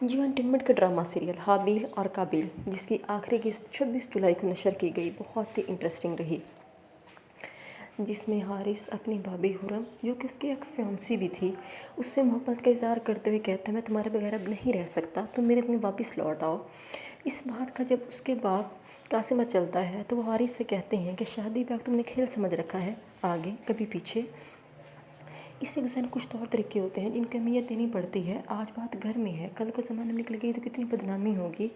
जियो entertainment का drama serial हाबिल और काबिल, जिसकी आखिरी किस्त 26 जुलाई को नशर की गई, बहुत ही इंटरेस्टिंग रही। जिसमें हारिस अपनी भाभी हुरम, जो कि उसकी एक्स फियांसी भी थी, उससे मोहब्बत का इज़हार करते हुए कहता है, मैं तुम्हारे बगैर अब नहीं रह सकता, तुम मेरे इतने वापस लौट आओ। इस बात का जब उसके बाप कासिमा चलता है तो वो हारिस से कहते हैं कि शादी ब्याह तुमने खेल समझ रखा है, आगे कभी पीछे। इससे गुजरने कुछ तौर तरीके होते हैं जिनकी अहमियत देनी पड़ती है। आज बात घर में है, कल को ज़माने में निकल गई तो कितनी बदनामी होगी।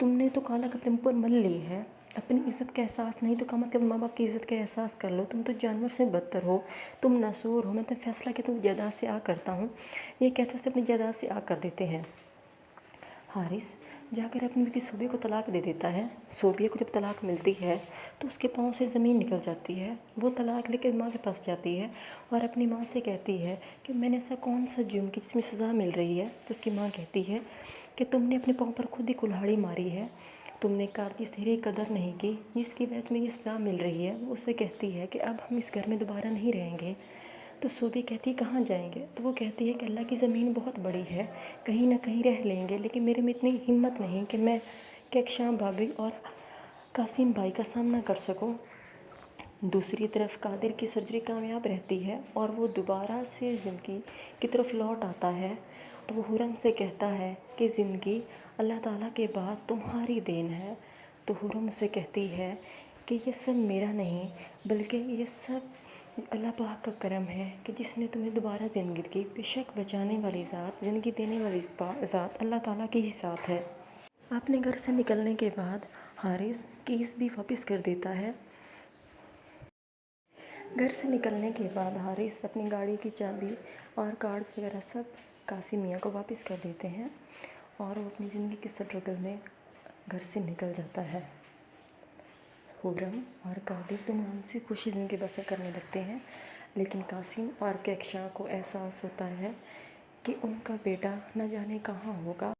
तुमने तो काला अपने ऊपर मल ली है, अपनी इज़्ज़त का एहसास नहीं तो कम से कम माँ बाप की इज़्ज़त का एहसास कर लो। तुम तो जानवर से बदतर हो, तुम नासूर हो। मैं तो फैसला कि तुम जायदाद से आ करता हूँ, ये कहते हुए अपनी जायदाद से आ कर देते हैं। हारिस जाकर अपनी बीवी सोबिया को तलाक दे देता है। सोबिया को जब तलाक मिलती है तो उसके पाँव से ज़मीन निकल जाती है। वो तलाक लेकर माँ के पास जाती है और अपनी माँ से कहती है कि मैंने ऐसा कौन सा जुर्म की जिसमें सज़ा मिल रही है। तो उसकी माँ कहती है कि तुमने अपने पाँव पर खुद ही कुल्हाड़ी मारी है, तुमने कार की सही कदर नहीं की, जिसकी वजह तुम्हें ये सज़ा मिल रही है। वो उससे कहती है कि अब हम इस घर में दोबारा नहीं रहेंगे। तो सोबी कहती है कहाँ जाएंगे? तो वो कहती है कि अल्लाह की ज़मीन बहुत बड़ी है, कहीं ना कहीं रह लेंगे, लेकिन मेरे में इतनी हिम्मत नहीं कि मैं कहकशां भाभी और कासिम भाई का सामना कर सकूं। दूसरी तरफ कादिर की सर्जरी कामयाब रहती है और वो दोबारा से ज़िंदगी की तरफ लौट आता है। तो वो हुरम से कहता है कि ज़िंदगी अल्लाह ताला के बाद तुम्हारी देन है। तो हुरम उसे कहती है कि ये सब मेरा नहीं, बल्कि ये सब अल्लाह पाक का करम है कि जिसने तुम्हें दोबारा ज़िंदगी दी। बेशक बचाने वाली ज़ात, ज़िंदगी देने वाली ज़ात अल्लाह ताला की ही साथ है। अपने घर से निकलने के बाद हारिस कीस भी वापस कर देता है। घर से निकलने के बाद हारिस अपनी गाड़ी की चाबी और कार्ड्स वगैरह सब कासिम मियाँ को वापस कर देते हैं और वो अपनी ज़िंदगी के स्ट्रगल में घर से निकल जाता है। हुरम और कादिर दोनों से खुशी ज़िंदगी बसर करने लगते हैं, लेकिन कासिम और कहकशां को एहसास होता है कि उनका बेटा न जाने कहाँ होगा।